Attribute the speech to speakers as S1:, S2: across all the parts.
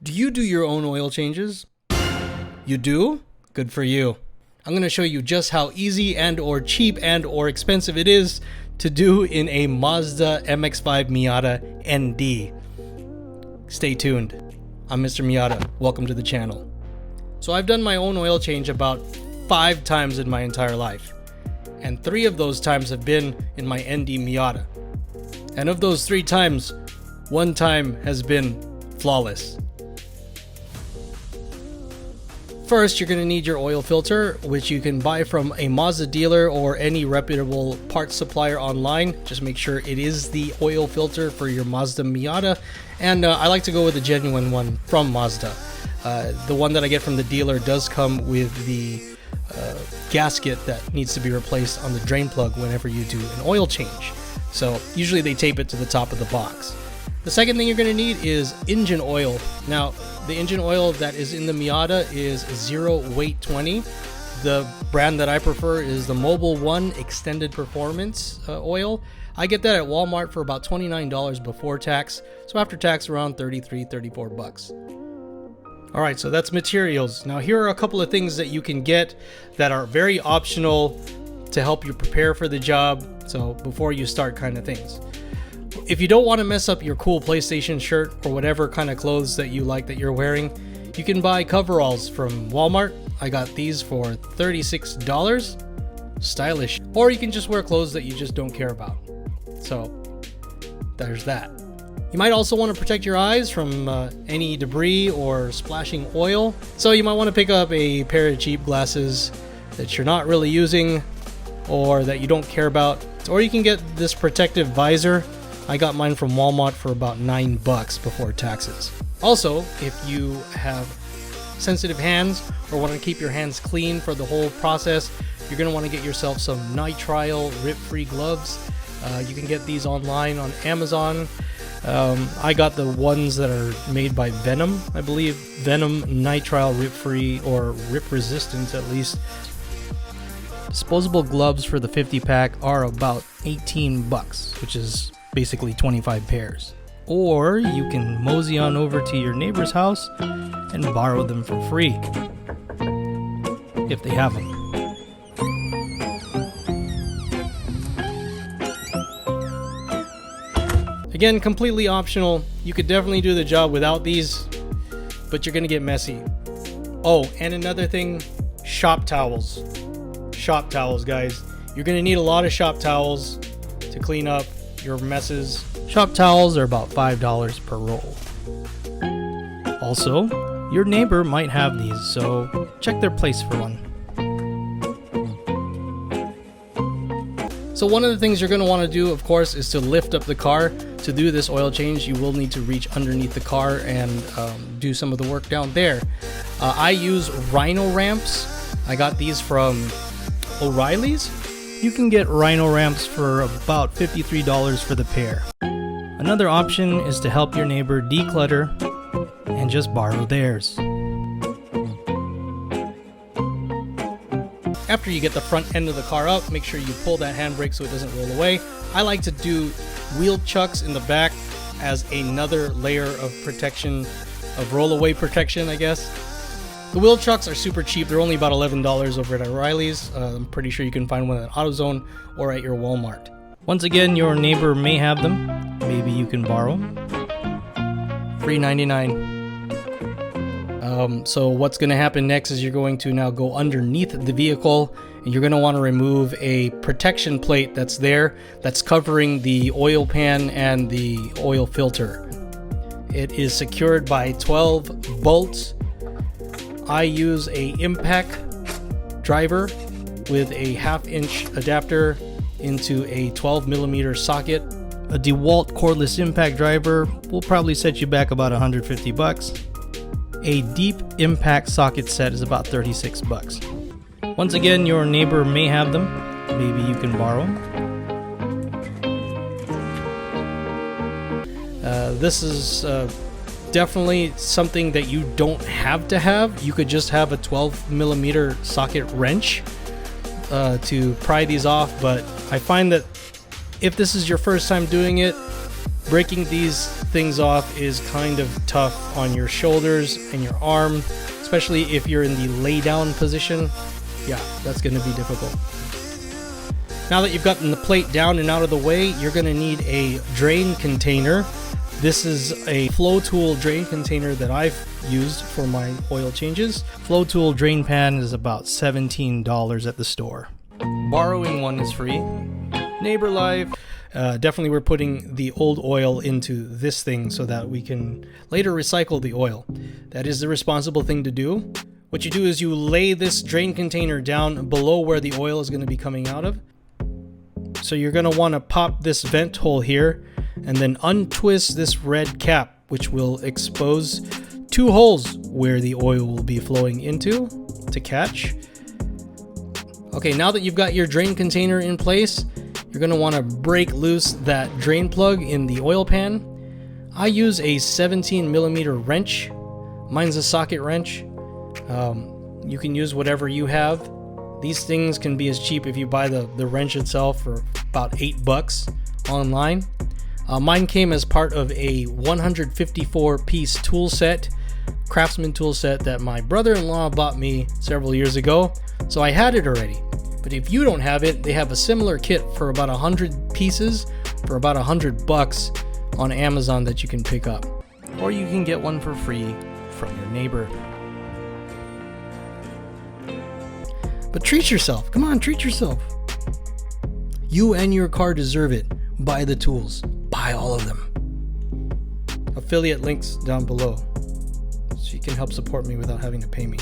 S1: Do you do your own oil changes? You do? Good for you. I'm going to show you just how easy and or cheap and or expensive it is to do in a Mazda MX5 Miata ND. Stay tuned. I'm Mr. Miyada. Welcome to the channel. So I've done my own oil change about 5 times in my entire life. And 3 of those times have been in my ND Miata. And of those 3 times, 1 time has been flawless. First, you're going to need your oil filter, which you can buy from a Mazda dealer or any reputable parts supplier online. Just make sure it is the oil filter for your Mazda Miata. And I like to go with a genuine one from Mazda. The one that I get from the dealer does come with the gasket that needs to be replaced on the drain plug whenever you do an oil change. So usually they tape it to the top of the box. The second thing you're going to need is engine oil. Now, the engine oil that is in the Miata is 0 weight 20. The brand that I prefer is the Mobile One Extended Performance oil. I get that at Walmart for about $29 before tax. So after tax, around 33, 34 bucks. All right, so that's materials. Now here are a couple of things that you can get that are very optional to help you prepare for the job. So before you start kind of things. If you don't want to mess up your cool PlayStation shirt or whatever kind of clothes that you like that you're wearing, you can buy coveralls from Walmart. I got these for $36. Stylish. Or you can just wear clothes that you just don't care about. So there's that. You might also want to protect your eyes from any debris or splashing oil. So you might want to pick up a pair of cheap glasses that you're not really using or that you don't care about. Or you can get this protective visor. I got mine from Walmart for about $9 before taxes. Also, if you have sensitive hands or want to keep your hands clean for the whole process, you're going to want to get yourself some nitrile rip-free gloves. You can get these online on Amazon. I got the ones that are made by Venom, I believe. Venom nitrile rip-free or rip-resistant at least. Disposable gloves for the 50-pack are about $18, which is basically 25 pairs. Or you can mosey on over to your neighbor's house and borrow them for free if they have them. Again, completely optional. You could definitely do the job without these, but you're gonna get messy. Oh, and another thing, shop towels. Shop towels, guys. You're gonna need a lot of shop towels to clean up your messes. Shop towels are about $5 per roll. Also, your neighbor might have these, so check their place for one. So one of the things you're going to want to do, of course, is to lift up the car. To do this oil change, you will need to reach underneath the car and do some of the work down there. I use Rhino ramps. I got these from O'Reilly's. You can get Rhino ramps for about $53 for the pair. Another option is to help your neighbor declutter and just borrow theirs. After you get the front end of the car up, make sure you pull that handbrake so it doesn't roll away. I like to do wheel chucks in the back as another layer of protection, of rollaway protection, I guess. The wheel chucks are super cheap. They're only about $11 over at O'Reilly's. I'm pretty sure you can find one at AutoZone or at your Walmart. Once again, your neighbor may have them. Maybe you can borrow them. Free 99. So what's going to happen next is you're going to now go underneath the vehicle and you're going to want to remove a protection plate that's there that's covering the oil pan and the oil filter. It is secured by 12 bolts. I use a impact driver with a 1/2-inch adapter into a 12mm socket. A DeWalt cordless impact driver will probably set you back about $150. A deep impact socket set is about $36. Once again, your neighbor may have them. Maybe you can borrow them. This is definitely something that you don't have to have. You could just have a 12mm socket wrench to pry these off, but I find that if this is your first time doing it, Breaking these things off is kind of tough on your shoulders and your arm, especially if you're in the lay down position. Yeah, that's going to be difficult. Now that you've gotten the plate down and out of the way, you're going to need a drain container. This is a Flow Tool drain container that I've used for my oil changes. Flow Tool drain pan is about $17 at the store. Borrowing one is free. Neighbor life. Definitely we're putting the old oil into this thing so that we can later recycle the oil. That is the responsible thing to do. What you do is you lay this drain container down below where the oil is going to be coming out of. So you're going to want to pop this vent hole here and then untwist this red cap, which will expose two holes where the oil will be flowing into to catch. Okay, now that you've got your drain container in place, you're going to want to break loose that drain plug in the oil pan. I use a 17mm wrench. Mine's a socket wrench. You can use whatever you have. These things can be as cheap if you buy the wrench itself for about $8 online. Mine came as part of a 154-piece tool set, Craftsman tool set that my brother-in-law bought me several years ago, so I had it already. But if you don't have it, they have a similar kit for about 100 pieces for about $100 on Amazon that you can pick up. Or you can get one for free from your neighbor. But treat yourself. Come on, treat yourself. You and your car deserve it. Buy the tools. Buy all of them. Affiliate links down below so you can help support me without having to pay me.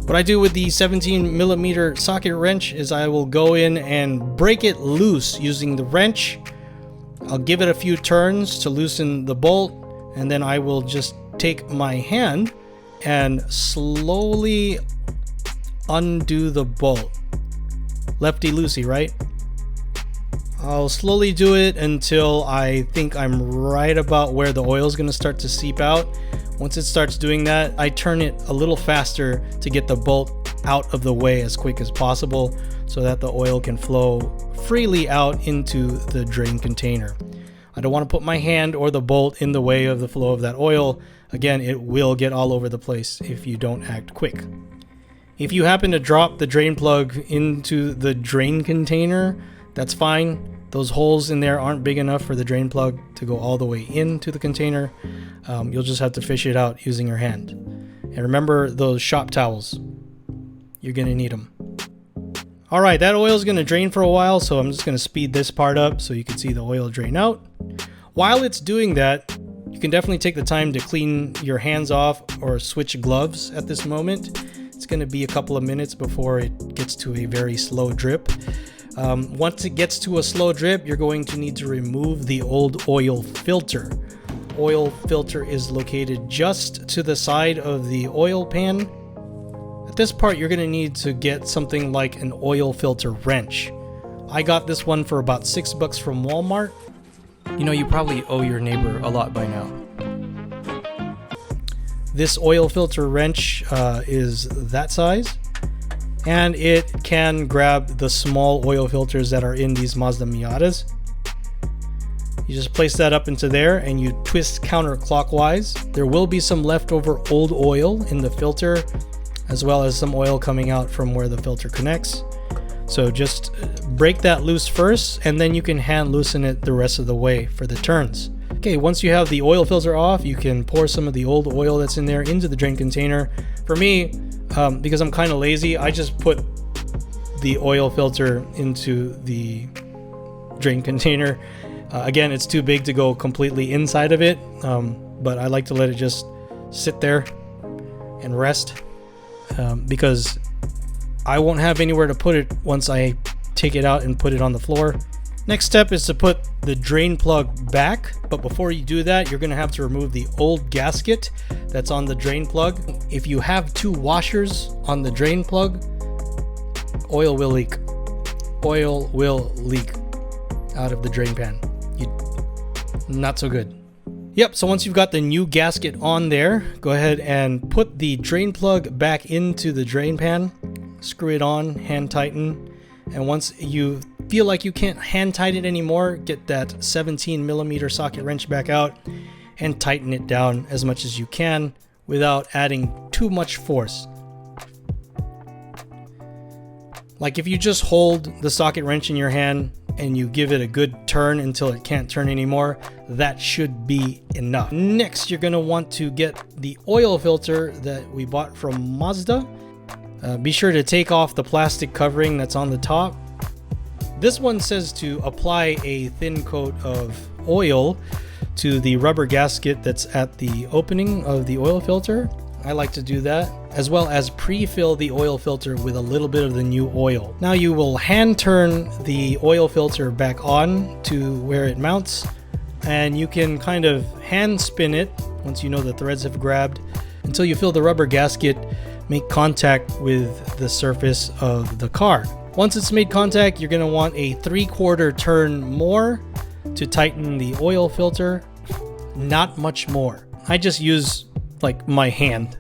S1: What I do with the 17mm socket wrench is I will go in and break it loose using the wrench. I'll give it a few turns to loosen the bolt, and then I will just take my hand and slowly undo the bolt. Lefty loosey, right? I'll slowly do it until I think I'm right about where the oil is going to start to seep out. Once it starts doing that, I turn it a little faster to get the bolt out of the way as quick as possible so that the oil can flow freely out into the drain container. I don't want to put my hand or the bolt in the way of the flow of that oil. Again, it will get all over the place if you don't act quick. If you happen to drop the drain plug into the drain container, that's fine. Those holes in there aren't big enough for the drain plug to go all the way into the container. You'll just have to fish it out using your hand. And remember those shop towels. You're going to need them. All right, that oil is going to drain for a while, so I'm just going to speed this part up so you can see the oil drain out. While it's doing that, you can definitely take the time to clean your hands off or switch gloves at this moment. It's going to be a couple of minutes before it gets to a very slow drip. Once it gets to a slow drip, you're going to need to remove the old oil filter. Oil filter is located just to the side of the oil pan. At this part, you're going to need to get something like an oil filter wrench. I got this one for about $6 from Walmart. You know, you probably owe your neighbor a lot by now. This oil filter wrench is that size, and it can grab the small oil filters that are in these Mazda Miatas. You just place that up into there and you twist counterclockwise. There will be some leftover old oil in the filter, as well as some oil coming out from where the filter connects. So just break that loose first, and then you can hand loosen it the rest of the way for the turns. Okay, once you have the oil filter off, you can pour some of the old oil that's in there into the drain container. For me, because I'm kind of lazy, I just put the oil filter into the drain container. Again, it's too big to go completely inside of it, but I like to let it just sit there and rest because I won't have anywhere to put it once I take it out and put it on the floor. Next step is to put the drain plug back, but before you do that, you're going to have to remove the old gasket that's on the drain plug. If you have two washers on the drain plug, oil will leak. Oil will leak out of the drain pan. Not so good. Yep, so once you've got the new gasket on there, go ahead and put the drain plug back into the drain pan, screw it on, hand tighten, and once you've feel like you can't hand tighten it anymore, get that 17mm socket wrench back out and tighten it down as much as you can without adding too much force. Like if you just hold the socket wrench in your hand and you give it a good turn until it can't turn anymore, that should be enough. Next, you're gonna want to get the oil filter that we bought from Mazda. Be sure to take off the plastic covering that's on the top. This one says to apply a thin coat of oil to the rubber gasket that's at the opening of the oil filter. I like to do that, as well as pre-fill the oil filter with a little bit of the new oil. Now you will hand turn the oil filter back on to where it mounts, and you can kind of hand spin it once you know the threads have grabbed until you feel the rubber gasket make contact with the surface of the car. Once it's made contact, you're going to want a 3/4 turn more to tighten the oil filter. Not much more. I just use like my hand.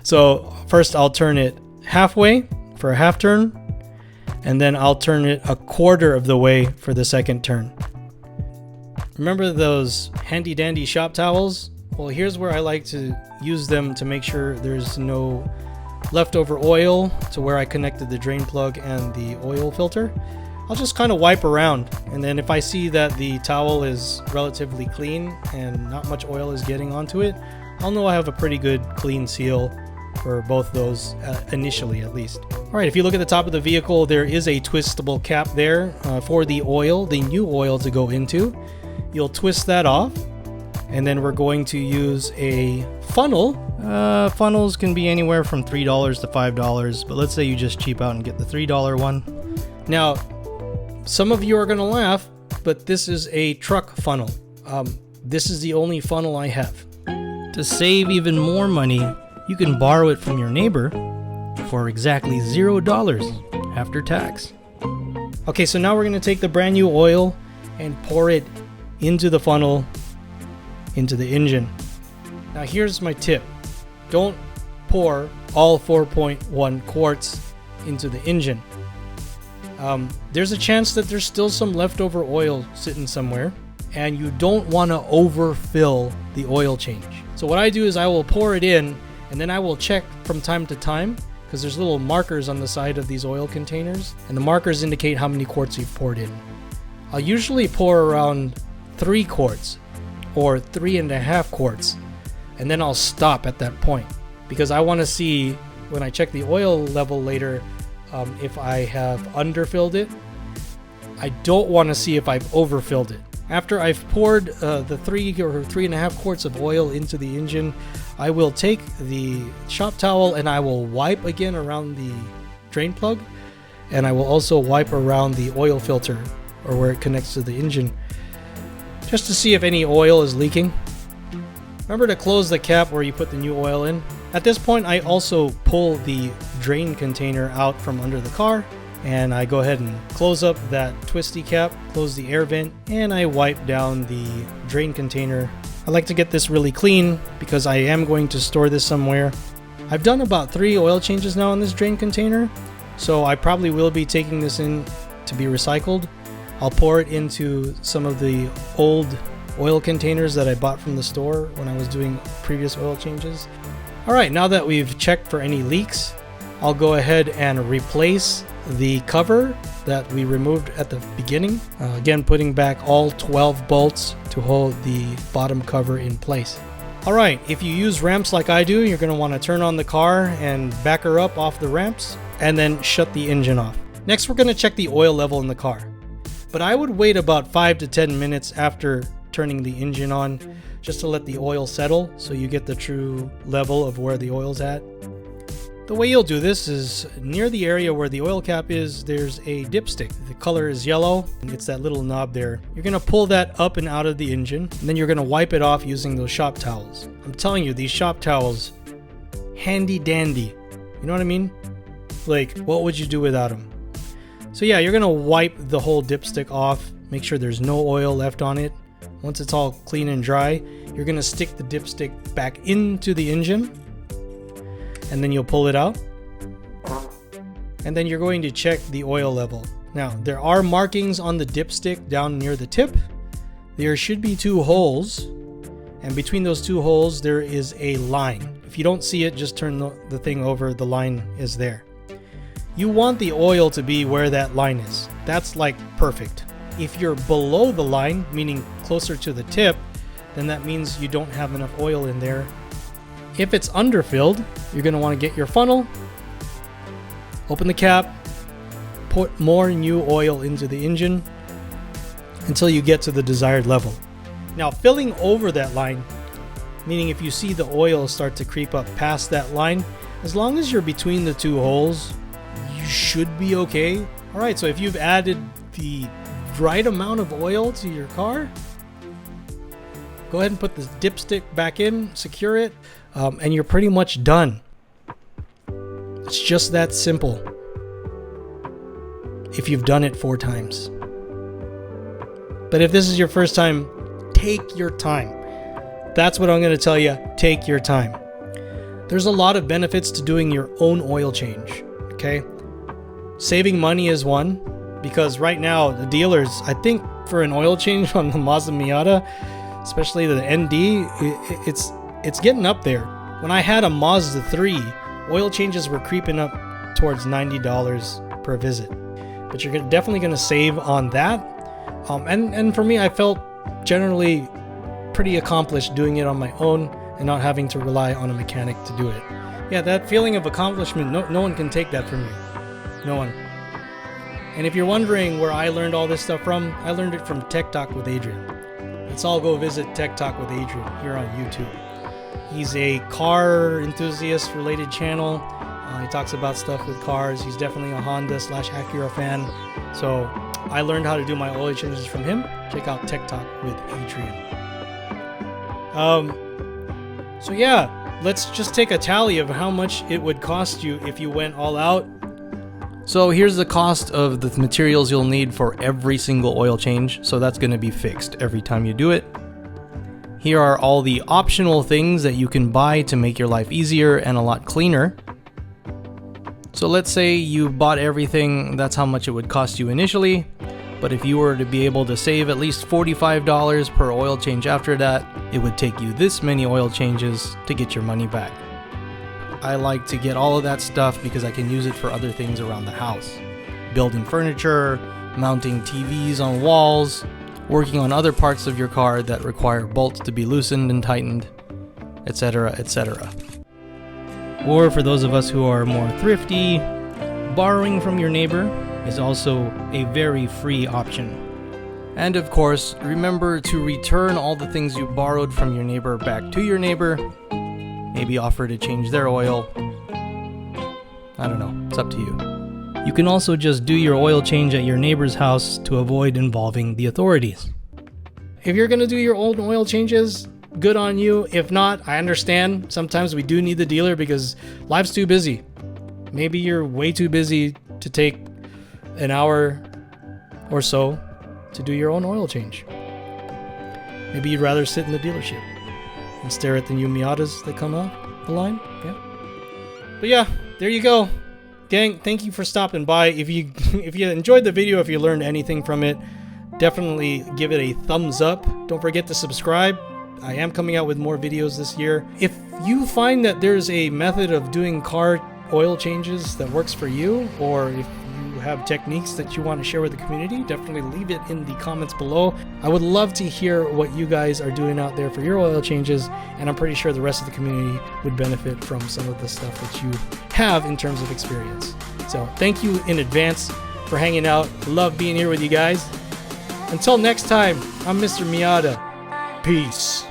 S1: So first I'll turn it halfway for a half turn, and then I'll turn it 1/4 of the way for the second turn. Remember those handy dandy shop towels? Well, here's where I like to use them to make sure there's no leftover oil to where I connected the drain plug and the oil filter. I'll just kind of wipe around, and then if I see that the towel is relatively clean and not much oil is getting onto it, I'll know I have a pretty good clean seal for both those initially at least. Alright, if you look at the top of the vehicle, there is a twistable cap there for the oil, the new oil to go into. You'll twist that off, and then we're going to use a funnel. Funnels can be anywhere from $3 to $5, but let's say you just cheap out and get the $3 one. Now, some of you are going to laugh, but this is a truck funnel. This is the only funnel I have. To save even more money, you can borrow it from your neighbor for exactly $0 after tax. Okay, so now we're going to take the brand new oil and pour it into the funnel, into the engine. Now here's my tip. Don't pour all 4.1 quarts into the engine. There's a chance that there's still some leftover oil sitting somewhere, and you don't want to overfill the oil change. So what I do is I will pour it in, and then I will check from time to time, because there's little markers on the side of these oil containers, and the markers indicate how many quarts you've poured in. I'll usually pour around 3 quarts or 3.5 quarts, and then I'll stop at that point, because I want to see when I check the oil level later if I have underfilled it. I don't want to see if I've overfilled it. After I've poured the 3 or 3.5 quarts of oil into the engine, I will take the shop towel and I will wipe again around the drain plug, and I will also wipe around the oil filter, or where it connects to the engine, just to see if any oil is leaking. Remember to close the cap where you put the new oil in. At this point, I also pull the drain container out from under the car, and I go ahead and close up that twisty cap, close the air vent, and I wipe down the drain container. I like to get this really clean because I am going to store this somewhere. I've done about 3 oil changes now on this drain container, so I probably will be taking this in to be recycled. I'll pour it into some of the old oil containers that I bought from the store when I was doing previous oil changes. Alright, now that we've checked for any leaks, I'll go ahead and replace the cover that we removed at the beginning. Again, putting back all 12 bolts to hold the bottom cover in place. Alright, if you use ramps like I do, you're going to want to turn on the car and back her up off the ramps, and then shut the engine off. Next, we're going to check the oil level in the car. But I would wait about 5 to 10 minutes after turning the engine on, just to let the oil settle so you get the true level of where the oil's at. The way you'll do this is near the area where the oil cap is, there's a dipstick. The color is yellow, and it's that little knob there. You're going to pull that up and out of the engine, and then you're going to wipe it off using those shop towels. I'm telling you, these shop towels, handy dandy. You know what I mean? Like, what would you do without them? So yeah, you're going to wipe the whole dipstick off, make sure there's no oil left on it. Once it's all clean and dry, you're going to stick the dipstick back into the engine, and then you'll pull it out. And then you're going to check the oil level. Now, there are markings on the dipstick down near the tip. There should be 2 holes, and between those 2 holes there is a line. If you don't see it, just turn the thing over. The line is there. You want the oil to be where that line is. That's like perfect. If you're below the line, meaning closer to the tip, then that means you don't have enough oil in there. If it's underfilled, you're going to want to get your funnel, open the cap, put more new oil into the engine until you get to the desired level. Now, filling over that line, meaning if you see the oil start to creep up past that line, as long as you're between the 2 holes, you should be okay. All right, so if you've added the right amount of oil to your car, go ahead and put the dipstick back in, secure it, and you're pretty much done. It's just that simple. If you've done it 4 times. But if this is your first time, take your time. That's what I'm going to tell you. Take your time. There's a lot of benefits to doing your own oil change. Okay? Saving money is one, because right now the dealers, I think for an oil change on the Mazda Miata, especially the ND, it's getting up there. When I had a Mazda 3, oil changes were creeping up towards $90 per visit. But you're definitely going to save on that. And for me, I felt generally pretty accomplished doing it on my own and not having to rely on a mechanic to do it. Yeah, that feeling of accomplishment, no one can take that from you. No one. And if you're wondering where I learned all this stuff from, I learned it from Tech Talk with Adrian. Let's all go visit Tech Talk with Adrian here on YouTube. He's a car enthusiast related channel. He talks about stuff with cars. He's definitely a Honda/Acura fan. So I learned how to do my oil changes from him. Check out Tech Talk with Adrian. So yeah, let's just take a tally of how much it would cost you if you went all out. So here's the cost of the materials you'll need for every single oil change. So that's going to be fixed every time you do it. Here are all the optional things that you can buy to make your life easier and a lot cleaner. So let's say you bought everything, that's how much it would cost you initially. But if you were to be able to save at least $45 per oil change after that, it would take you this many oil changes to get your money back. I like to get all of that stuff because I can use it for other things around the house. Building furniture, mounting TVs on walls, working on other parts of your car that require bolts to be loosened and tightened, etc., etc. Or for those of us who are more thrifty, borrowing from your neighbor is also a very free option. And of course, remember to return all the things you borrowed from your neighbor back to your neighbor. Maybe offer to change their oil. I don't know, it's up to you. You can also just do your oil change at your neighbor's house to avoid involving the authorities. If you're gonna do your own oil changes, good on you. If not, I understand. Sometimes we do need the dealer because life's too busy. Maybe you're way too busy to take an hour or so to do your own oil change. Maybe you'd rather sit in the dealership and stare at the new Miatas that come off the line. Yeah. But yeah, there you go. Gang, thank you for stopping by. If you enjoyed the video, if you learned anything from it, definitely give it a thumbs up. Don't forget to subscribe. I am coming out with more videos this year. If you find that there's a method of doing car oil changes that works for you, or if you have techniques that you want to share with the community, definitely leave it in the comments below. I would love to hear what you guys are doing out there for your oil changes, and I'm pretty sure the rest of the community would benefit from some of the stuff that you have in terms of experience. So thank you in advance for hanging out. Love being here with you guys. Until next time, I'm Mr. Miyada. Peace.